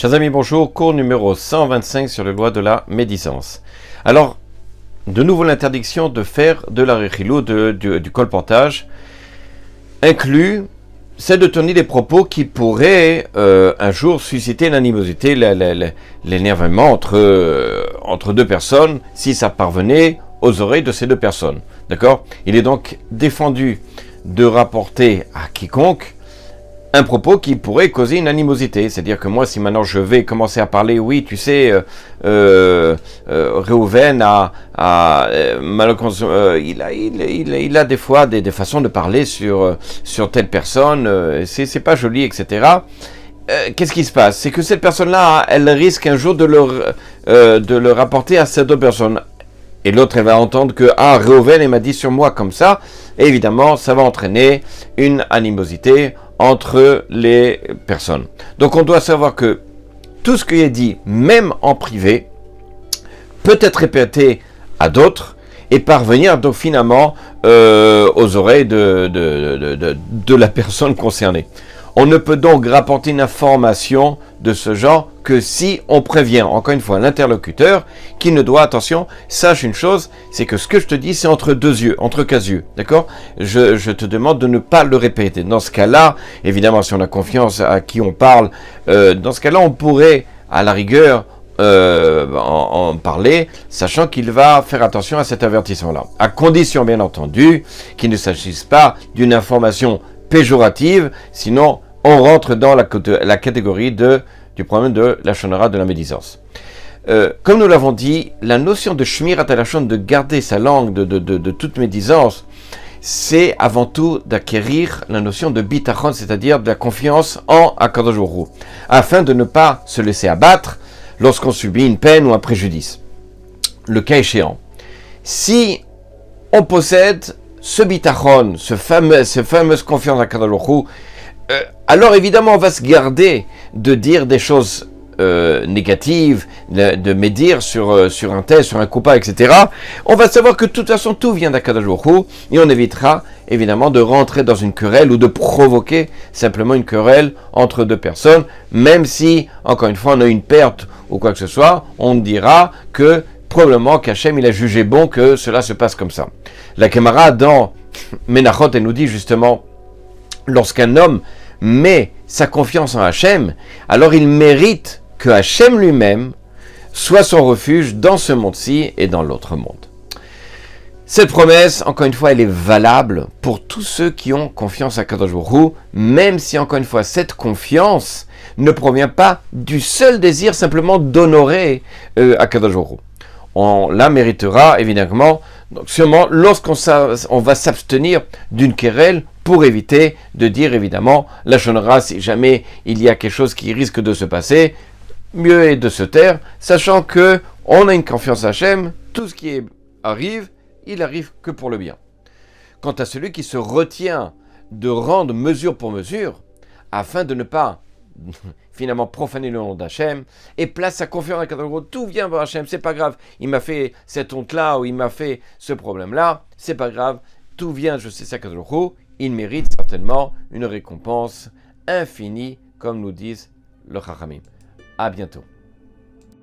Chers amis, bonjour, cours numéro 125 sur les lois de la médisance. Alors, de nouveau l'interdiction de faire de la rechilou, du colportage, inclut c'est de tenir des propos qui pourraient un jour susciter l'animosité, l'énervement entre deux personnes, si ça parvenait aux oreilles de ces deux personnes. D'accord ? Il est donc défendu de rapporter à quiconque un propos qui pourrait causer une animosité. C'est-à-dire que moi, si maintenant je vais commencer à parler, oui, tu sais, Réhouven il a des fois des façons de parler sur telle personne, c'est pas joli, etc. Qu'est-ce qui se passe? C'est que cette personne-là, elle risque un jour de le rapporter à cette autre personne. Et l'autre, elle va entendre que, Réhouven, il m'a dit sur moi comme ça. Et évidemment, ça va entraîner une animosité entre les personnes. Donc on doit savoir que tout ce qui est dit, même en privé, peut être répété à d'autres et parvenir donc finalement aux oreilles de la personne concernée. On ne peut donc rapporter une information de ce genre que si on prévient, encore une fois, l'interlocuteur qui ne doit, attention, sache une chose, c'est que ce que je te dis, c'est entre deux yeux, entre quatre yeux, d'accord ? Je te demande de ne pas le répéter. Dans ce cas-là, évidemment, si on a confiance à qui on parle, dans ce cas-là, on pourrait, à la rigueur, en parler, sachant qu'il va faire attention à cet avertissement-là. À condition, bien entendu, qu'il ne s'agisse pas d'une information péjorative, sinon on rentre dans la catégorie du problème de la shonara, de la médisance. Comme nous l'avons dit, la notion de shmirat halashon, de garder sa langue de toute médisance, c'est avant tout d'acquérir la notion de bitachon, c'est-à-dire de la confiance en Akadosh Baruch Hu, afin de ne pas se laisser abattre lorsqu'on subit une peine ou un préjudice. Le cas échéant, si on possède ce bitachon, cette fameuse confiance en Akadosh Baruch Hu, alors évidemment on va se garder de dire des choses négatives, de médire sur un tel, sur un coupable, etc. On va savoir que de toute façon tout vient d'Akadosh Baruch Hu et on évitera évidemment de rentrer dans une querelle ou de provoquer simplement une querelle entre deux personnes, même si, encore une fois, on a une perte ou quoi que ce soit, on dira que probablement qu'Hachem il a jugé bon que cela se passe comme ça. La Gemara dans Menachot, elle nous dit justement, lorsqu'un homme met sa confiance en Hachem, alors il mérite que Hachem lui-même soit son refuge dans ce monde-ci et dans l'autre monde. Cette promesse, encore une fois, elle est valable pour tous ceux qui ont confiance à Kadosh Baruch Hu, même si, encore une fois, cette confiance ne provient pas du seul désir simplement d'honorer Kadosh Baruch Hu. On la méritera, évidemment, donc seulement lorsqu'on va s'abstenir d'une querelle pour éviter de dire, évidemment, la shonara, si jamais il y a quelque chose qui risque de se passer, mieux est de se taire, sachant que on a une confiance à Hachem, tout ce qui arrive, il arrive que pour le bien. Quant à celui qui se retient de rendre mesure pour mesure, afin de ne pas finalement profaner le nom d'Hachem, et place sa confiance à Kadosh Baruch Hu, tout vient vers Hachem, c'est pas grave, il m'a fait cette honte-là, ou il m'a fait ce problème-là, c'est pas grave, tout vient, je sais ça, Kadosh Baruch Hu, il mérite certainement une récompense infinie, comme nous disent le Chachamim. À bientôt.